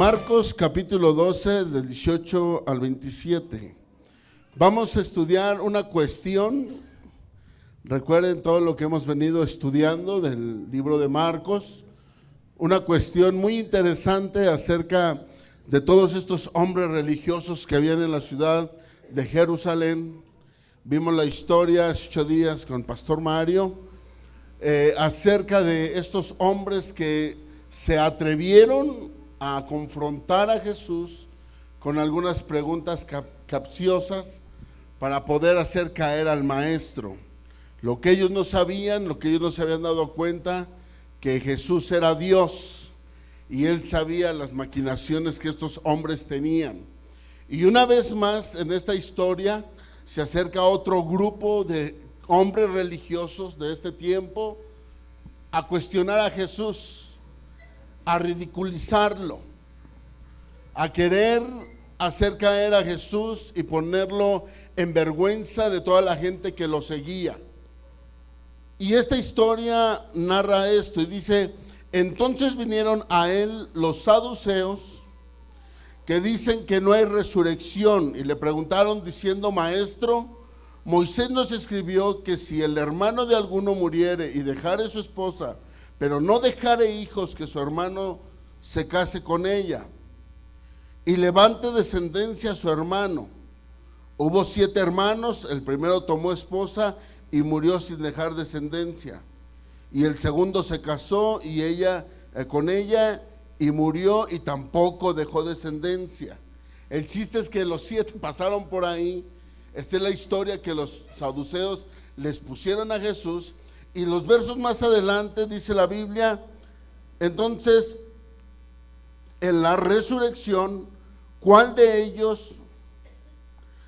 Marcos capítulo 12, del 18 al 27. Vamos a estudiar una cuestión. Recuerden todo lo que hemos venido estudiando del libro de Marcos. Una cuestión muy interesante acerca de todos estos hombres religiosos que habían en la ciudad de Jerusalén. Vimos la historia hace 8 días con Pastor Mario acerca de estos hombres que se atrevieron a confrontar a Jesús con algunas preguntas capciosas para poder hacer caer al maestro. Lo que ellos no sabían, lo que ellos no se habían dado cuenta, que Jesús era Dios y él sabía las maquinaciones que estos hombres tenían. Y una vez más en esta historia se acerca otro grupo de hombres religiosos de este tiempo a cuestionar a Jesús, a ridiculizarlo, a querer hacer caer a Jesús y ponerlo en vergüenza de toda la gente que lo seguía. Y esta historia narra esto y dice: entonces vinieron a él los saduceos, que dicen que no hay resurrección, y le preguntaron diciendo: Maestro, Moisés nos escribió que si el hermano de alguno muriere y dejare su esposa, pero no dejare hijos, que su hermano se case con ella y levante descendencia a su hermano. Hubo 7 hermanos, el primero tomó esposa y murió sin dejar descendencia, y el segundo se casó y con ella y murió y tampoco dejó descendencia. El chiste es que los 7 pasaron por ahí. Esta es la historia que los saduceos les pusieron a Jesús. Y los versos más adelante dice la Biblia: entonces en la resurrección, ¿cuál de ellos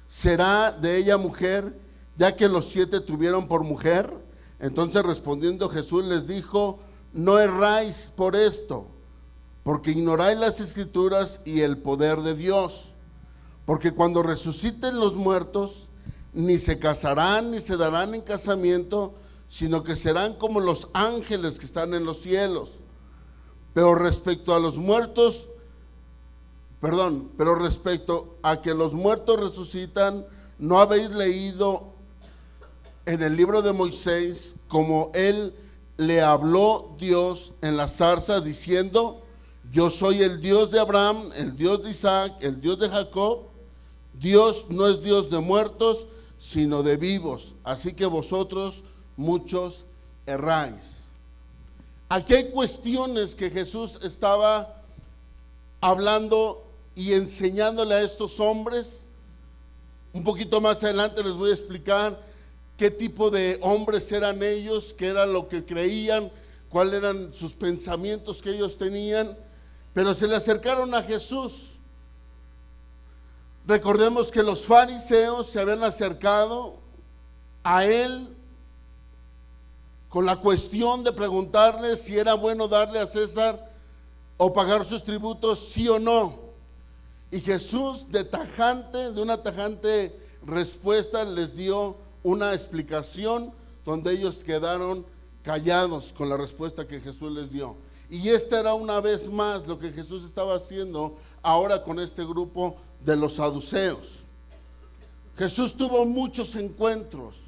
será de ella mujer, ya que los 7 tuvieron por mujer? Entonces respondiendo Jesús les dijo: no erráis por esto, porque ignoráis las escrituras y el poder de Dios. Porque cuando resuciten los muertos, ni se casarán ni se darán en casamiento, sino que serán como los ángeles que están en los cielos. Pero respecto a que los muertos resucitan, ¿no habéis leído en el libro de Moisés como él le habló Dios en la zarza, diciendo: yo soy el Dios de Abraham, el Dios de Isaac, el Dios de Jacob? Dios no es Dios de muertos, sino de vivos. Así que vosotros muchos erráis. Aquí hay cuestiones que Jesús estaba hablando y enseñándole a estos hombres. Un poquito más adelante les voy a explicar qué tipo de hombres eran ellos, qué era lo que creían, cuáles eran sus pensamientos que ellos tenían. Pero se le acercaron a Jesús. Recordemos que los fariseos se habían acercado a él con la cuestión de preguntarle si era bueno darle a César o pagar sus tributos, sí o no. Y Jesús de una tajante respuesta les dio una explicación donde ellos quedaron callados con la respuesta que Jesús les dio. Y esta era una vez más lo que Jesús estaba haciendo ahora con este grupo de los saduceos. Jesús tuvo muchos encuentros.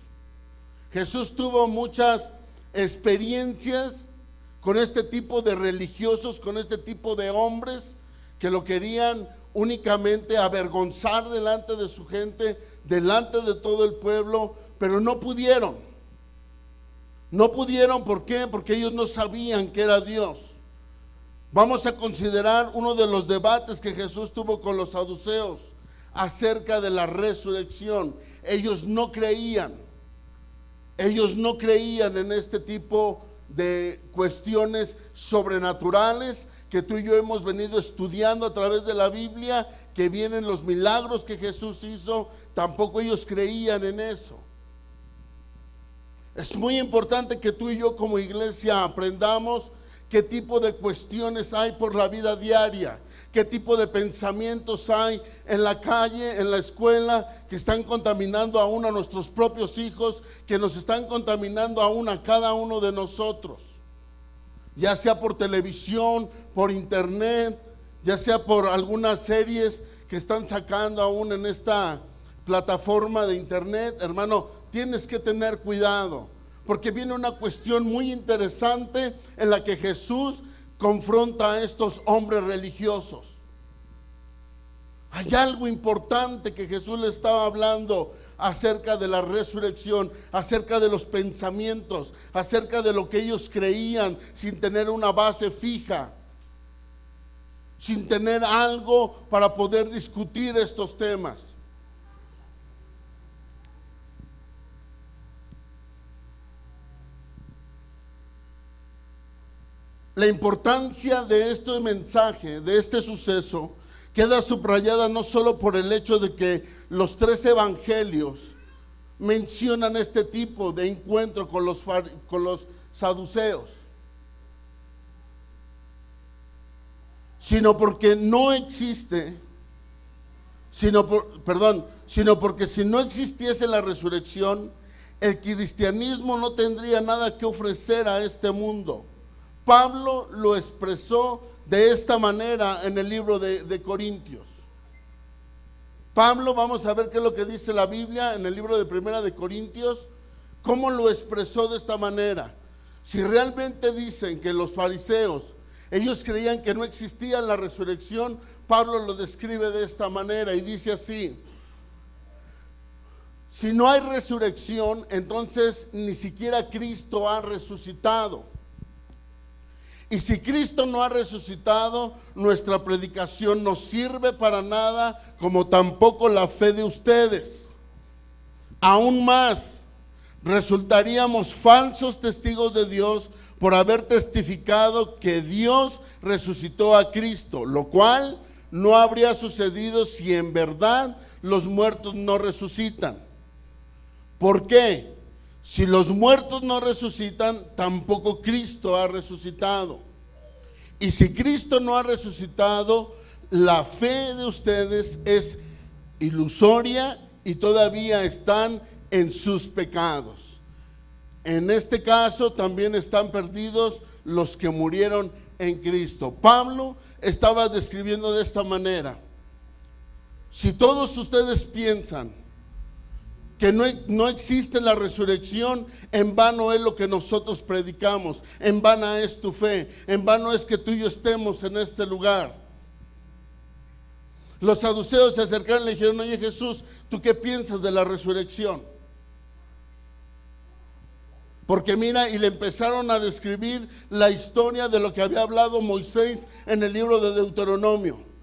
Jesús tuvo muchas experiencias con este tipo de religiosos, con este tipo de hombres que lo querían únicamente avergonzar delante de su gente, delante de todo el pueblo, pero no pudieron. No pudieron, ¿por qué? Porque ellos no sabían que era Dios. Vamos a considerar uno de los debates que Jesús tuvo con los saduceos acerca de la resurrección. Ellos no creían en este tipo de cuestiones sobrenaturales que tú y yo hemos venido estudiando a través de la Biblia, que vienen los milagros que Jesús hizo. Tampoco ellos creían en eso. Es muy importante que tú y yo como iglesia aprendamos qué tipo de cuestiones hay por la vida diaria, qué tipo de pensamientos hay en la calle, en la escuela, que están contaminando aún a nuestros propios hijos, que nos están contaminando aún a cada uno de nosotros, ya sea por televisión, por internet, ya sea por algunas series que están sacando aún en esta plataforma de internet, hermano, tienes que tener cuidado, porque viene una cuestión muy interesante en la que Jesús confronta a estos hombres religiosos. Hay algo importante que Jesús le estaba hablando acerca de la resurrección, acerca de los pensamientos, acerca de lo que ellos creían sin tener una base fija, sin tener algo para poder discutir estos temas. La importancia de este mensaje, de este suceso, queda subrayada no solo por el hecho de que los 3 evangelios mencionan este tipo de encuentro con los saduceos, sino porque no existe, sino porque si no existiese la resurrección, el cristianismo no tendría nada que ofrecer a este mundo. Pablo lo expresó de esta manera en el libro de Corintios. Pablo, vamos a ver qué es lo que dice la Biblia en el libro de Primera de Corintios, cómo lo expresó de esta manera. Si realmente dicen que los fariseos, ellos creían que no existía la resurrección, Pablo lo describe de esta manera y dice así: si no hay resurrección, entonces ni siquiera Cristo ha resucitado. Y si Cristo no ha resucitado, nuestra predicación no sirve para nada, como tampoco la fe de ustedes. Aún más, resultaríamos falsos testigos de Dios por haber testificado que Dios resucitó a Cristo, lo cual no habría sucedido si en verdad los muertos no resucitan. ¿Por qué? Si los muertos no resucitan, tampoco Cristo ha resucitado. Y si Cristo no ha resucitado, la fe de ustedes es ilusoria y todavía están en sus pecados. En este caso también están perdidos los que murieron en Cristo. Pablo estaba describiendo de esta manera: si todos ustedes piensan que no existe la resurrección, en vano es lo que nosotros predicamos, en vana es tu fe, en vano es que tú y yo estemos en este lugar. Los saduceos se acercaron y le dijeron: oye Jesús, ¿tú qué piensas de la resurrección? Porque mira, y le empezaron a describir la historia de lo que había hablado Moisés en el libro de Deuteronomio.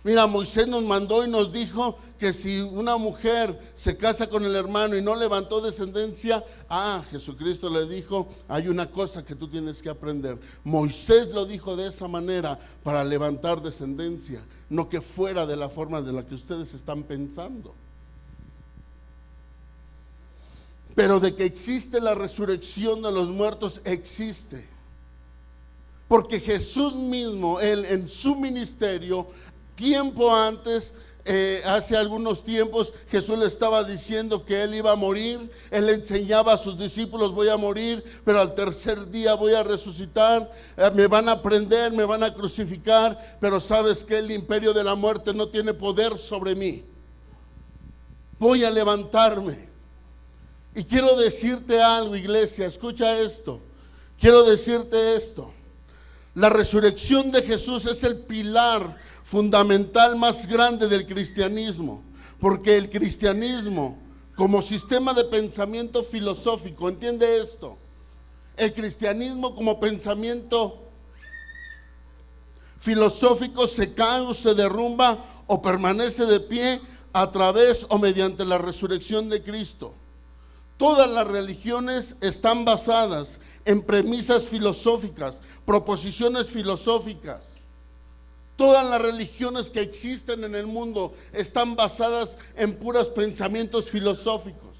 Mira, Moisés nos mandó y nos dijo que si una mujer se casa con el hermano y no levantó descendencia, Jesucristo le dijo: hay una cosa que tú tienes que aprender. Moisés lo dijo de esa manera para levantar descendencia, no que fuera de la forma de la que ustedes están pensando. Pero de que existe la resurrección de los muertos, existe. Porque Jesús mismo, Él en su ministerio, tiempo antes, hace algunos tiempos, Jesús le estaba diciendo que Él iba a morir. Él le enseñaba a sus discípulos: voy a morir, pero al tercer día voy a resucitar. Me van a prender, me van a crucificar, pero sabes que el imperio de la muerte no tiene poder sobre mí. Voy a levantarme. Y quiero decirte algo, iglesia, escucha esto. Quiero decirte esto: la resurrección de Jesús es el pilar fundamental más grande del cristianismo, porque el cristianismo, como sistema de pensamiento filosófico, entiende esto, el cristianismo como pensamiento filosófico se cae o se derrumba o permanece de pie a través o mediante la resurrección de Cristo. Todas las religiones están basadas en premisas filosóficas, proposiciones filosóficas. Todas las religiones que existen en el mundo están basadas en puros pensamientos filosóficos.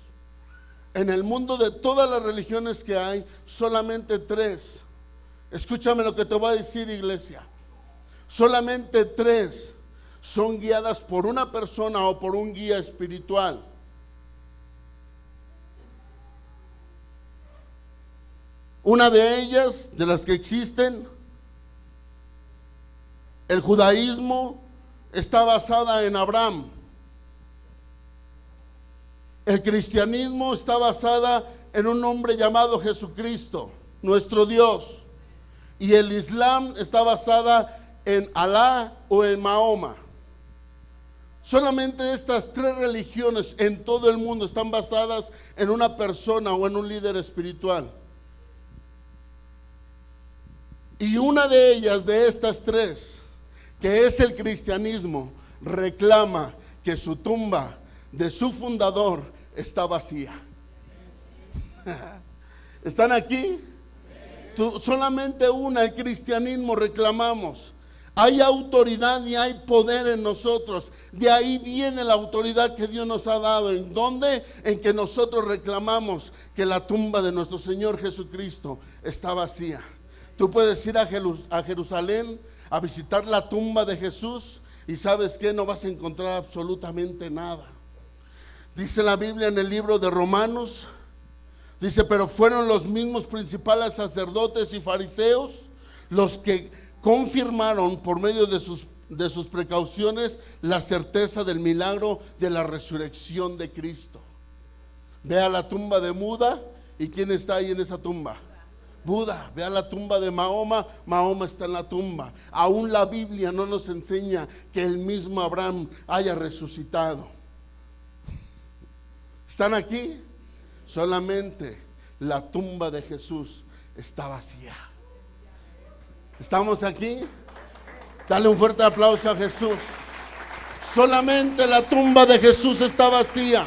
En el mundo de todas las religiones que hay, solamente 3. Escúchame lo que te voy a decir, iglesia. Solamente 3 son guiadas por una persona o por un guía espiritual. Una de ellas, de las que existen, El judaísmo está basada en Abraham. El cristianismo está basada en un hombre llamado Jesucristo, nuestro Dios. Y el Islam está basada en Alá o en Mahoma. Solamente estas tres religiones en todo el mundo están basadas en una persona o en un líder espiritual. Y una de ellas, de estas tres, que es el cristianismo, reclama que su tumba de su fundador está vacía. ¿Están aquí? Solamente una, el cristianismo, reclamamos. Hay autoridad y hay poder en nosotros. De ahí viene la autoridad que Dios nos ha dado. ¿En dónde? En que nosotros reclamamos que la tumba de nuestro Señor Jesucristo está vacía. Tú puedes ir a Jerusalén a visitar la tumba de Jesús y ¿sabes qué? No vas a encontrar absolutamente nada. Dice la Biblia en el libro de Romanos, dice, pero fueron los mismos principales sacerdotes y fariseos los que confirmaron por medio de sus precauciones la certeza del milagro de la resurrección de Cristo. Ve a la tumba de Buda y ¿quién está ahí en esa tumba? Buda. Ve a la tumba de Mahoma, Mahoma está en la tumba. Aún la Biblia no nos enseña que el mismo Abraham haya resucitado. ¿Están aquí? Solamente la tumba de Jesús está vacía. ¿Estamos aquí? Dale un fuerte aplauso a Jesús. Solamente la tumba de Jesús está vacía.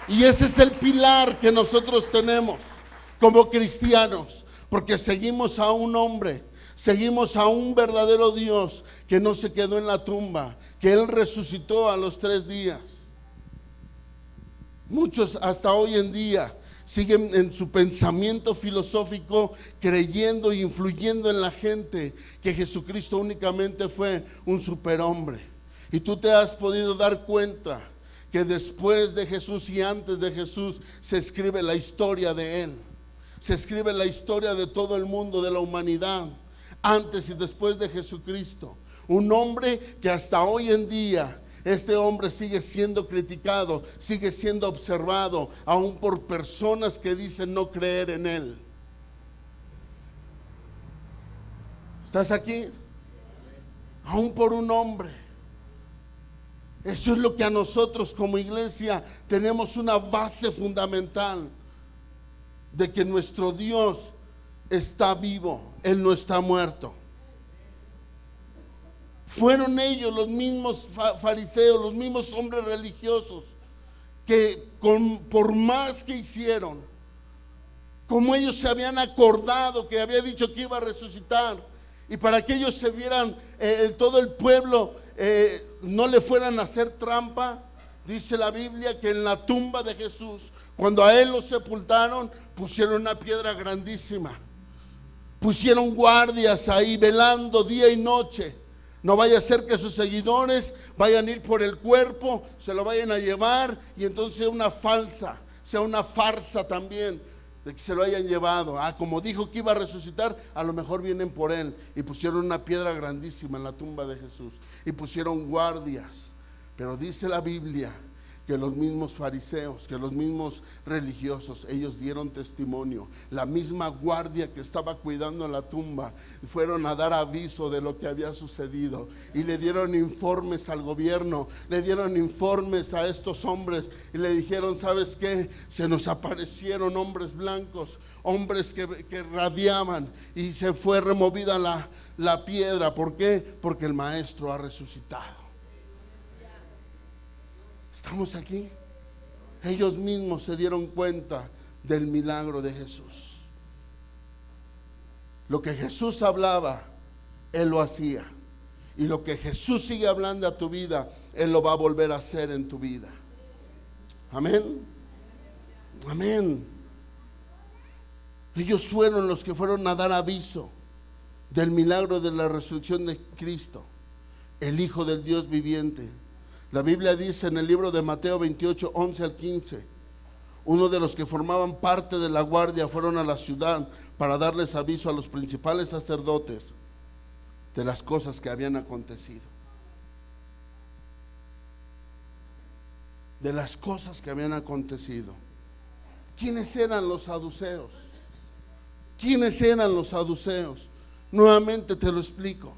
Y ese es el pilar que nosotros tenemos como cristianos, porque seguimos a un hombre, seguimos a un verdadero Dios que no se quedó en la tumba, que Él resucitó a los 3 días. Muchos hasta hoy en día siguen en su pensamiento filosófico creyendo e influyendo en la gente que Jesucristo únicamente fue un superhombre. Y tú te has podido dar cuenta que después de Jesús y antes de Jesús se escribe la historia de Él. Se escribe la historia de todo el mundo, de la humanidad, antes y después de Jesucristo. Un hombre que hasta hoy en día este hombre sigue siendo criticado, sigue siendo observado, aún por personas que dicen no creer en él. ¿Estás aquí? Aún por un hombre. Eso es lo que a nosotros como iglesia tenemos una base fundamental de que nuestro Dios está vivo, Él no está muerto. Fueron ellos los mismos fariseos, los mismos hombres religiosos que por más que hicieron, como ellos se habían acordado que había dicho que iba a resucitar, y para que ellos se vieran, todo el pueblo no le fueran a hacer trampa, dice la Biblia que en la tumba de Jesús, cuando a él lo sepultaron, pusieron una piedra grandísima, pusieron guardias ahí velando día y noche. No vaya a ser que sus seguidores vayan a ir por el cuerpo, se lo vayan a llevar y entonces sea una farsa también de que se lo hayan llevado. Como dijo que iba a resucitar, a lo mejor vienen por él. Y pusieron una piedra grandísima en la tumba de Jesús y pusieron guardias. Pero dice la Biblia que los mismos fariseos, que los mismos religiosos, ellos dieron testimonio. La misma guardia que estaba cuidando la tumba fueron a dar aviso de lo que había sucedido y le dieron informes al gobierno, le dieron informes a estos hombres y le dijeron, ¿sabes qué? Se nos aparecieron hombres blancos, hombres que radiaban, y se fue removida la piedra. ¿Por qué? Porque el maestro ha resucitado. ¿Estamos aquí? Ellos mismos se dieron cuenta del milagro de Jesús. Lo que Jesús hablaba, Él lo hacía. Y lo que Jesús sigue hablando a tu vida, Él lo va a volver a hacer en tu vida. Amén. Amén. Ellos fueron los que fueron a dar aviso del milagro de la resurrección de Cristo, el Hijo del Dios viviente. La Biblia dice en el libro de Mateo 28, 11 al 15, uno de los que formaban parte de la guardia fueron a la ciudad para darles aviso a los principales sacerdotes de las cosas que habían acontecido. De las cosas que habían acontecido. ¿Quiénes eran los saduceos? ¿Quiénes eran los saduceos? Nuevamente te lo explico.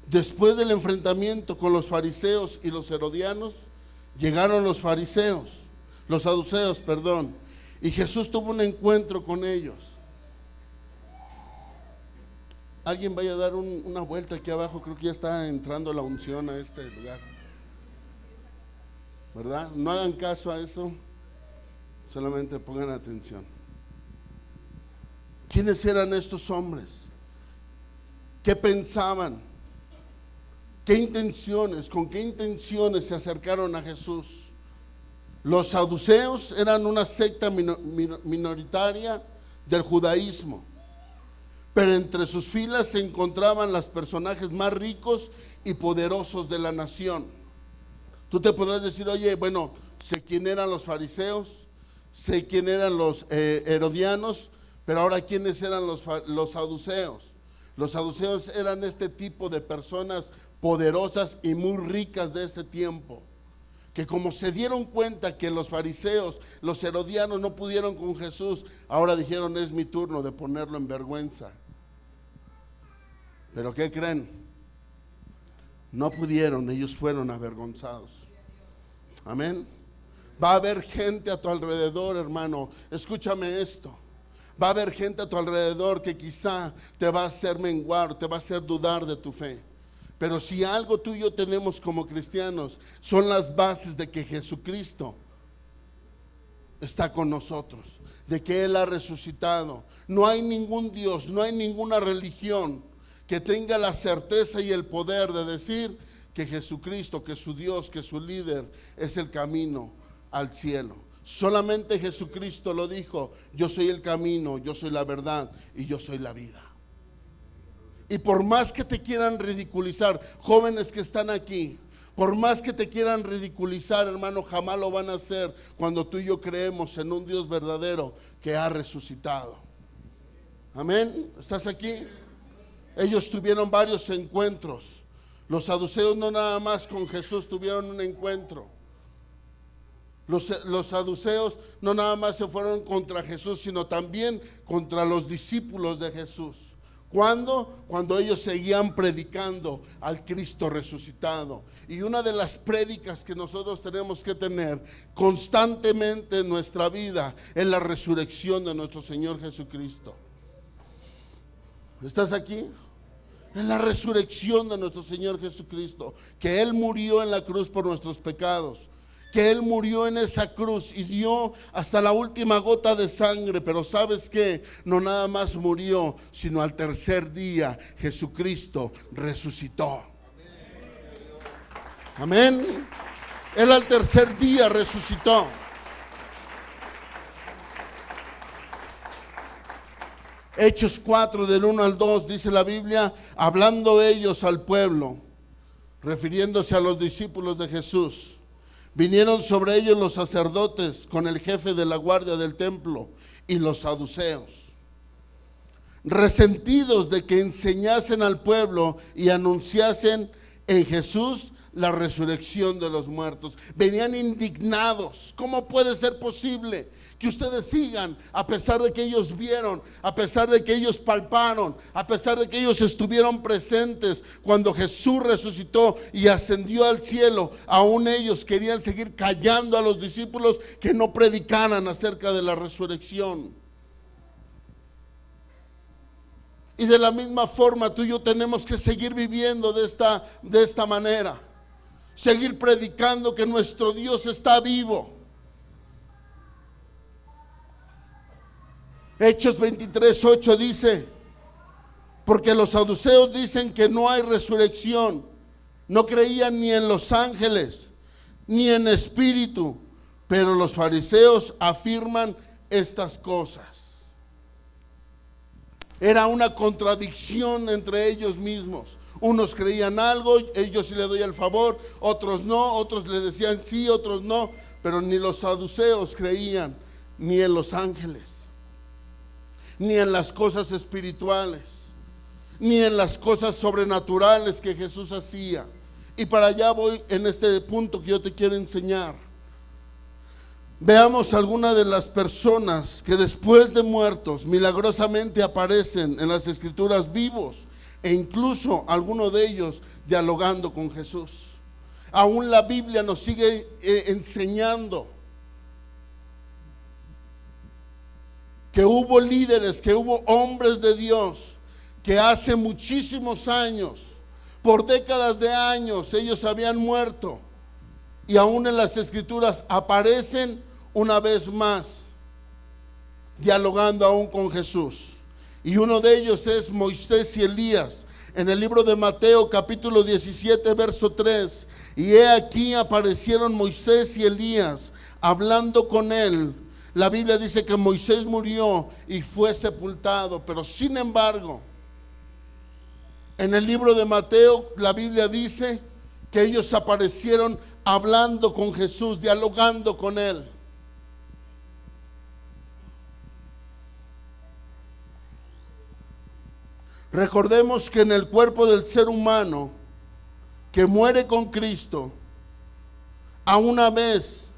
Después del enfrentamiento con los fariseos y los herodianos, llegaron los saduceos, perdón, y Jesús tuvo un encuentro con ellos. Alguien vaya a dar una vuelta aquí abajo, creo que ya está entrando la unción a este lugar, ¿verdad? No hagan caso a eso, solamente pongan atención. ¿Quiénes eran estos hombres? ¿Qué pensaban? ¿Qué intenciones? ¿Con qué intenciones se acercaron a Jesús? Los saduceos eran una secta minoritaria del judaísmo, pero entre sus filas se encontraban los personajes más ricos y poderosos de la nación. Tú te podrás decir, oye, bueno, sé quién eran los fariseos, sé quién eran los herodianos, pero ahora quiénes eran los saduceos. Los saduceos eran este tipo de personas poderosas y muy ricas de ese tiempo, que como se dieron cuenta que los fariseos, los herodianos no pudieron con Jesús, ahora dijeron, es mi turno de ponerlo en vergüenza. Pero ¿qué creen? No pudieron, ellos fueron avergonzados. Amén. Va a haber gente a tu alrededor, hermano, escúchame esto. Va a haber gente a tu alrededor que quizá te va a hacer menguar, te va a hacer dudar de tu fe. Pero si algo tú y yo tenemos como cristianos, son las bases de que Jesucristo está con nosotros, de que Él ha resucitado. No hay ningún Dios, no hay ninguna religión que tenga la certeza y el poder de decir que Jesucristo, que su Dios, que su líder es el camino al cielo. Solamente Jesucristo lo dijo, yo soy el camino, yo soy la verdad y yo soy la vida. Y por más que te quieran ridiculizar, jóvenes que están aquí, por más que te quieran ridiculizar, hermano, jamás lo van a hacer cuando tú y yo creemos en un Dios verdadero que ha resucitado. Amén. ¿Estás aquí? Ellos tuvieron varios encuentros. Los saduceos no nada más con Jesús tuvieron un encuentro. Los saduceos no nada más se fueron contra Jesús, sino también contra los discípulos de Jesús. ¿Cuándo? Cuando ellos seguían predicando al Cristo resucitado. Y una de las prédicas que nosotros tenemos que tener constantemente en nuestra vida es la resurrección de nuestro Señor Jesucristo. ¿Estás aquí? Es la resurrección de nuestro Señor Jesucristo, que Él murió en la cruz por nuestros pecados, que Él murió en esa cruz y dio hasta la última gota de sangre. Pero ¿sabes qué? No nada más murió, sino al tercer día Jesucristo resucitó. Amén. Él al tercer día resucitó. Hechos 4 del 1 al 2 dice la Biblia, hablando ellos al pueblo, refiriéndose a los discípulos de Jesús, vinieron sobre ellos los sacerdotes con el jefe de la guardia del templo y los saduceos, resentidos de que enseñasen al pueblo y anunciasen en Jesús la resurrección de los muertos. Venían indignados. ¿Cómo puede ser posible que ustedes sigan, a pesar de que ellos vieron, a pesar de que ellos palparon, a pesar de que ellos estuvieron presentes cuando Jesús resucitó y ascendió al cielo? Aún ellos querían seguir callando a los discípulos que no predicaran acerca de la resurrección. Y de la misma forma tú y yo tenemos que seguir viviendo de esta manera, seguir predicando que nuestro Dios está vivo. Hechos 23:8 dice, porque los saduceos dicen que no hay resurrección, no creían ni en los ángeles ni en espíritu, pero los fariseos afirman estas cosas. Era una contradicción entre ellos mismos. Unos creían algo, ellos sí le doy el favor, otros no, otros le decían sí, otros no, pero ni los saduceos creían ni en los ángeles, ni en las cosas espirituales. ni en las cosas sobrenaturales que Jesús hacía. Y para allá voy en este punto que yo te quiero enseñar. Veamos algunas de las personas que después de muertos milagrosamente aparecen en las escrituras vivos, e incluso algunos de ellos dialogando con Jesús. Aún la Biblia nos sigue enseñando que hubo líderes, que hubo hombres de Dios, que hace muchísimos años, por décadas de años, ellos habían muerto, y aún en las escrituras aparecen una vez más, dialogando aún con Jesús. Y uno de ellos es Moisés y Elías. En el libro de Mateo capítulo 17 verso 3, y he aquí aparecieron Moisés y Elías hablando con él. La Biblia dice que Moisés murió y fue sepultado, pero sin embargo, en el libro de Mateo la Biblia dice que ellos aparecieron hablando con Jesús, dialogando con él. Recordemos que en el cuerpo del ser humano que muere con Cristo, a una vez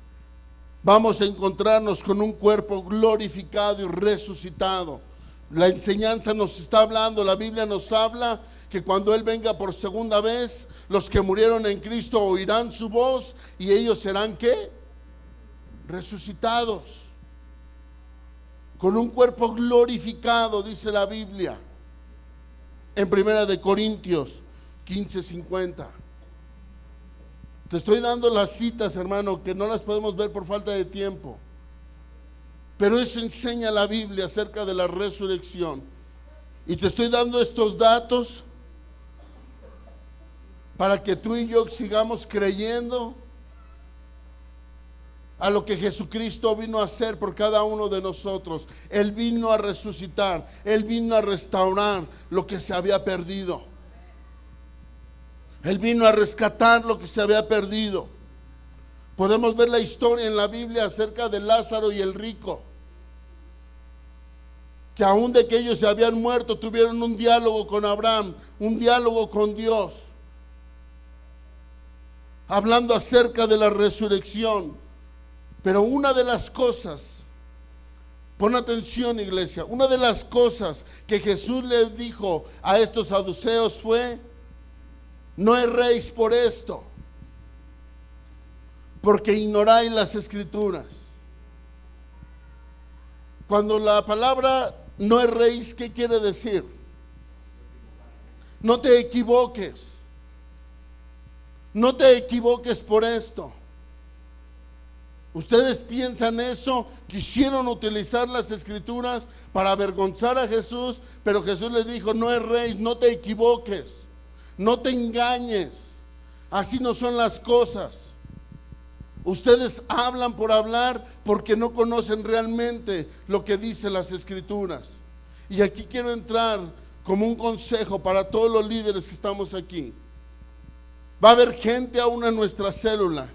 vamos a encontrarnos con un cuerpo glorificado y resucitado. La enseñanza nos está hablando, la Biblia nos habla que cuando Él venga por segunda vez, los que murieron en Cristo oirán su voz y ellos serán ¿qué? Resucitados. Con un cuerpo glorificado, dice la Biblia. En 1 Corintios 15:50. Te estoy dando las citas, hermano, que no las podemos ver por falta de tiempo. Pero eso enseña la Biblia acerca de la resurrección. Y te estoy dando estos datos para que tú y yo sigamos creyendo a lo que Jesucristo vino a hacer por cada uno de nosotros. Él vino a resucitar, Él vino a restaurar lo que se había perdido. Él vino a rescatar lo que se había perdido. Podemos ver la historia en la Biblia acerca de Lázaro y el rico, que aún de que ellos se habían muerto, tuvieron un diálogo con Abraham, un diálogo con Dios, hablando acerca de la resurrección. Pero una de las cosas, pon atención iglesia, una de las cosas que Jesús les dijo a estos saduceos fue: no erréis por esto, porque ignoráis las escrituras. Cuando la palabra no erréis, ¿qué quiere decir? No te equivoques, no te equivoques por esto. Ustedes piensan eso, quisieron utilizar las escrituras para avergonzar a Jesús, pero Jesús les dijo: no erréis, no te equivoques, no te engañes, así no son las cosas. Ustedes hablan por hablar porque no conocen realmente lo que dicen las escrituras. Y aquí quiero entrar como un consejo para todos los líderes que estamos aquí. Va a haber gente aún en nuestra célula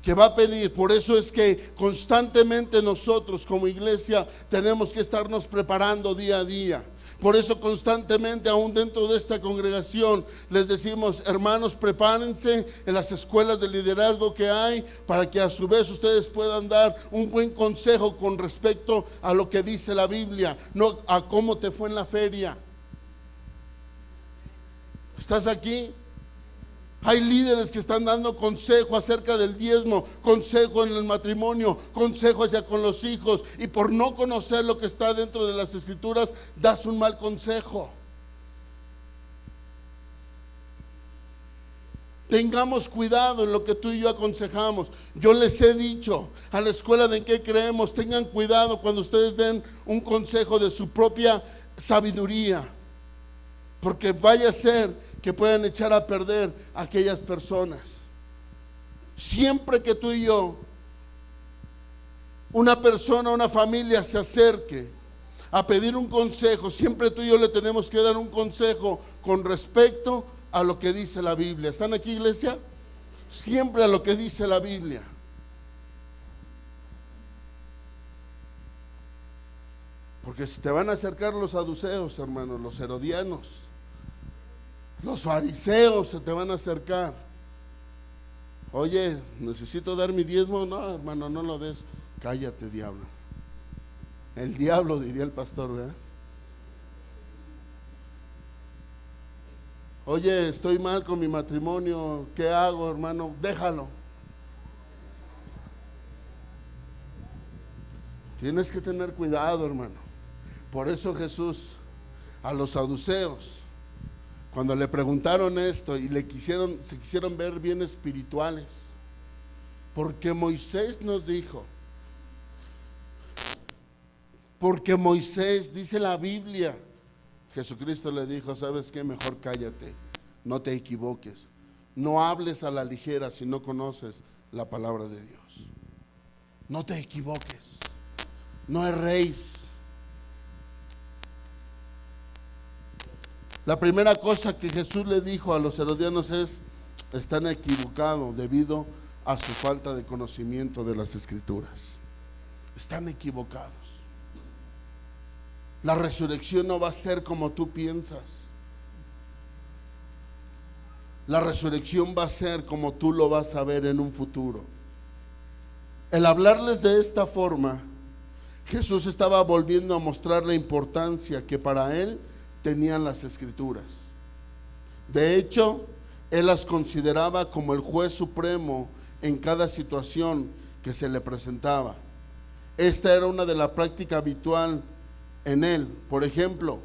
que va a pedir. Por eso es que constantemente nosotros como iglesia tenemos que estarnos preparando día a día. Por eso constantemente aún dentro de esta congregación les decimos: hermanos, prepárense en las escuelas de liderazgo que hay, para que a su vez ustedes puedan dar un buen consejo con respecto a lo que dice la Biblia, no a cómo te fue en la feria. ¿Estás aquí? Hay líderes que están dando consejo acerca del diezmo, consejo en el matrimonio, consejo hacia con los hijos, y por no conocer lo que está dentro de las escrituras, das un mal consejo. Tengamos cuidado en lo que tú y yo aconsejamos. Yo les he dicho a la escuela de En Qué Creemos: tengan cuidado cuando ustedes den un consejo de su propia sabiduría, porque vaya a ser que puedan echar a perder a aquellas personas. Siempre que tú y yo, una persona, una familia se acerque a pedir un consejo, siempre tú y yo le tenemos que dar un consejo con respecto a lo que dice la Biblia. ¿Están aquí, iglesia? Siempre a lo que dice la Biblia. Porque si te van a acercar los saduceos, hermanos, los herodianos, Los fariseos se te van a acercar. Oye, necesito dar mi diezmo. No, hermano, no lo des. Cállate, diablo. El diablo, diría el pastor, ¿verdad? Oye, estoy mal con mi matrimonio. ¿Qué hago, hermano? Déjalo. Tienes que tener cuidado, hermano. Por eso Jesús a los saduceos, cuando le preguntaron esto y se quisieron ver bien espirituales, porque Moisés nos dijo, porque Moisés dice la Biblia, Jesucristo le dijo, ¿sabes qué? Mejor cállate, no te equivoques, no hables a la ligera si no conoces la palabra de Dios. No te equivoques, no erréis. La primera cosa que Jesús le dijo a los herodianos es: están equivocados debido a su falta de conocimiento de las Escrituras. Están equivocados. La resurrección no va a ser como tú piensas. La resurrección va a ser como tú lo vas a ver en un futuro. El hablarles de esta forma, Jesús estaba volviendo a mostrar la importancia que para él tenían las Escrituras. De hecho, él las consideraba como el juez supremo en cada situación que se le presentaba. Esta era una de la práctica habitual en él. Por ejemplo,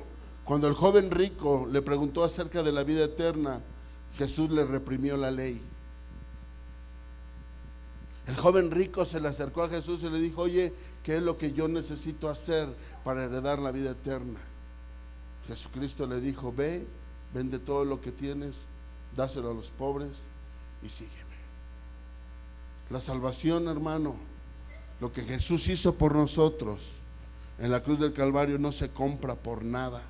cuando el joven rico le preguntó acerca de la vida eterna, Jesús le reprimió la ley. El joven rico se le acercó a Jesús y le dijo: oye, ¿qué es lo que yo necesito hacer para heredar la vida eterna? Jesucristo le dijo: ve, vende todo lo que tienes, dáselo a los pobres y sígueme. La salvación, hermano, lo que Jesús hizo por nosotros en la cruz del Calvario, no se compra por nada.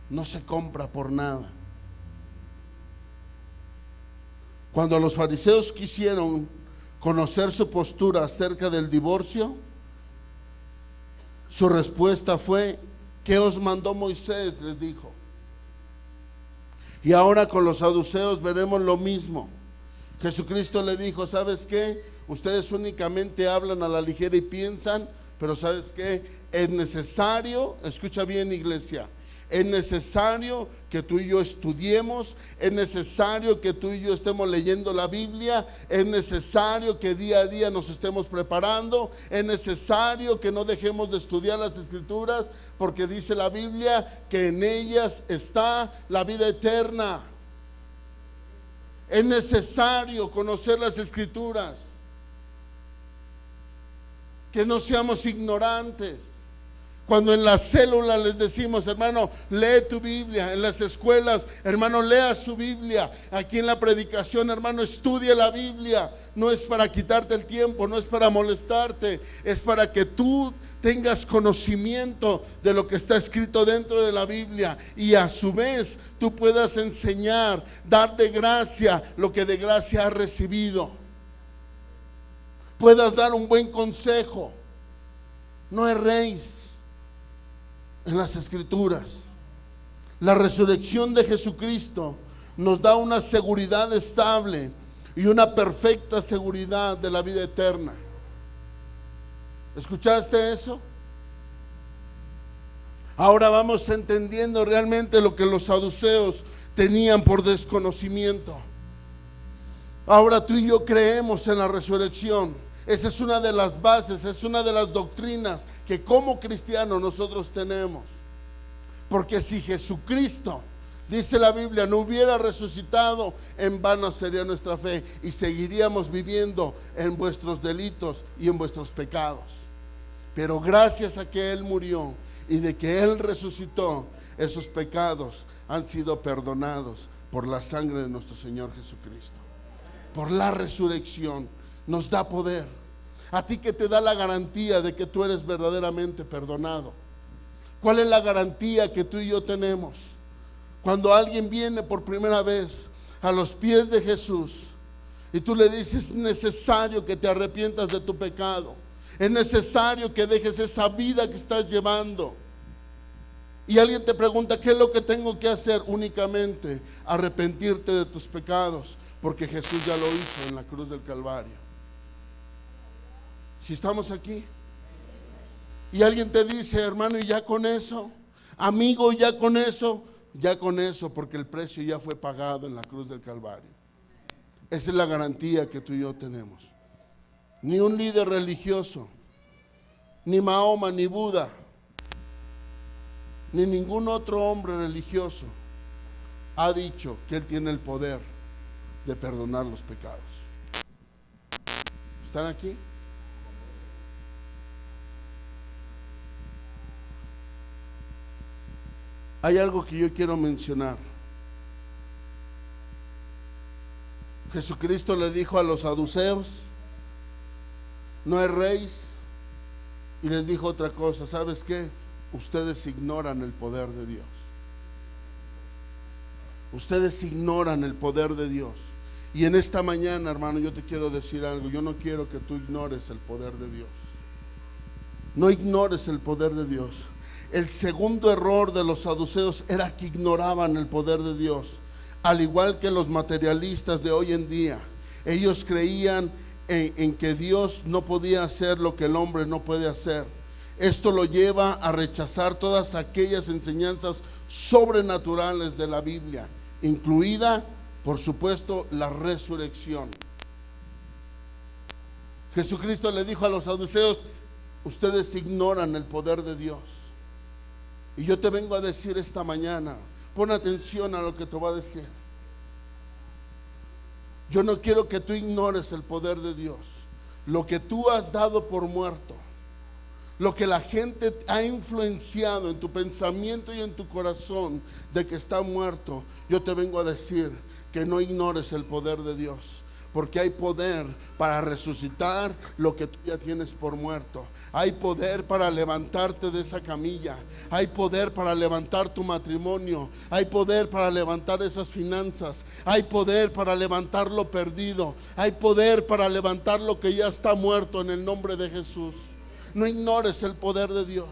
No se compra por nada. Cuando los fariseos quisieron conocer su postura acerca del divorcio, su respuesta fue: ¿qué os mandó Moisés?, les dijo. Y ahora con los saduceos veremos lo mismo. Jesucristo le dijo: ¿sabes qué? Ustedes únicamente hablan a la ligera y piensan, pero ¿sabes qué? Es necesario, escucha bien, iglesia, es necesario que tú y yo estudiemos, es necesario que tú y yo estemos leyendo la Biblia, es necesario que día a día nos estemos preparando, es necesario que no dejemos de estudiar las Escrituras, porque dice la Biblia que en ellas está la vida eterna. Es necesario conocer las Escrituras, que no seamos ignorantes. Cuando en la célula les decimos: hermano, lee tu Biblia. En las escuelas, hermano, lea su Biblia. Aquí en la predicación, hermano, estudia la Biblia. No es para quitarte el tiempo, no es para molestarte, es para que tú tengas conocimiento de lo que está escrito dentro de la Biblia, y a su vez tú puedas enseñar, dar de gracia lo que de gracia has recibido. Puedas dar un buen consejo. No erréis en las Escrituras. La resurrección de Jesucristo nos da una seguridad estable y una perfecta seguridad de la vida eterna. ¿Escuchaste eso? Ahora vamos entendiendo realmente lo que los saduceos tenían por desconocimiento. Ahora tú y yo creemos en la resurrección. Esa es una de las bases, es una de las doctrinas que como cristianos nosotros tenemos. Porque si Jesucristo, dice la Biblia, no hubiera resucitado, en vano sería nuestra fe y seguiríamos viviendo en vuestros delitos y en vuestros pecados. Pero gracias a que Él murió y de que Él resucitó, esos pecados han sido perdonados por la sangre de nuestro Señor Jesucristo. Por la resurrección nos da poder. A ti, que te da la garantía de que tú eres verdaderamente perdonado. ¿Cuál es la garantía que tú y yo tenemos? Cuando alguien viene por primera vez a los pies de Jesús y tú le dices: es necesario que te arrepientas de tu pecado, es necesario que dejes esa vida que estás llevando. Y alguien te pregunta, ¿qué es lo que tengo que hacer? Únicamente arrepentirte de tus pecados, porque Jesús ya lo hizo en la cruz del Calvario. Si estamos aquí y alguien te dice, hermano, y ya con eso, amigo, ya con eso, porque el precio ya fue pagado en la cruz del Calvario. Esa es la garantía que tú y yo tenemos. Ni un líder religioso, ni Mahoma, ni Buda, ni ningún otro hombre religioso ha dicho que él tiene el poder de perdonar los pecados. ¿Están aquí? Hay algo que yo quiero mencionar. Jesucristo le dijo a los saduceos, no erréis, y les dijo otra cosa, ¿sabes qué? Ustedes ignoran el poder de Dios. Ustedes ignoran el poder de Dios. Y en esta mañana, hermano, yo te quiero decir algo. Yo no quiero que tú ignores el poder de Dios. No ignores el poder de Dios. El segundo error de los saduceos era que ignoraban el poder de Dios. Al igual que los materialistas de hoy en día, ellos creían en que Dios no podía hacer lo que el hombre no puede hacer. Esto lo lleva a rechazar todas aquellas enseñanzas sobrenaturales de la Biblia, incluida, por supuesto, la resurrección. Jesucristo le dijo a los saduceos, ustedes ignoran el poder de Dios. Y yo te vengo a decir esta mañana, pon atención a lo que te voy a decir. Yo no quiero que tú ignores el poder de Dios. Lo que tú has dado por muerto, lo que la gente ha influenciado en tu pensamiento y en tu corazón de que está muerto, yo te vengo a decir que no ignores el poder de Dios, porque hay poder para resucitar lo que tú ya tienes por muerto. Hay poder para levantarte de esa camilla. Hay poder para levantar tu matrimonio. Hay poder para levantar esas finanzas. Hay poder para levantar lo perdido. Hay poder para levantar lo que ya está muerto en el nombre de Jesús. No ignores el poder de Dios.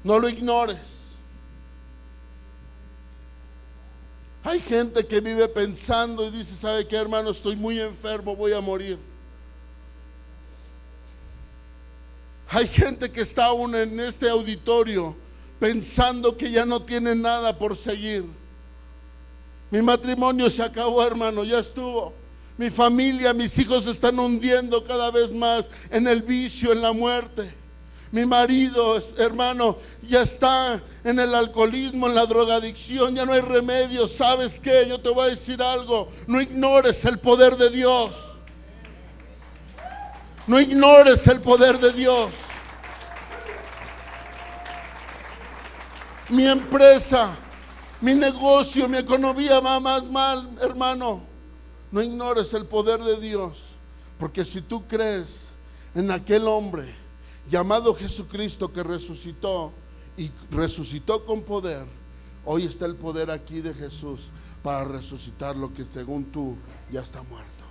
No lo ignores. Hay gente que vive pensando y dice, ¿sabe qué, hermano? Estoy muy enfermo, voy a morir. Hay gente que está aún en este auditorio pensando que ya no tiene nada por seguir. Mi matrimonio se acabó, hermano, ya estuvo. Mi familia, mis hijos se están hundiendo cada vez más en el vicio, en la muerte. Mi marido, hermano, ya está en el alcoholismo, en la drogadicción, ya no hay remedio. ¿Sabes qué? Yo te voy a decir algo. No ignores el poder de Dios. No ignores el poder de Dios. Mi empresa, mi negocio, mi economía va más mal, hermano. No ignores el poder de Dios. Porque si tú crees en aquel hombre llamado Jesucristo que resucitó y resucitó con poder, hoy está el poder aquí de Jesús para resucitar lo que según tú ya está muerto.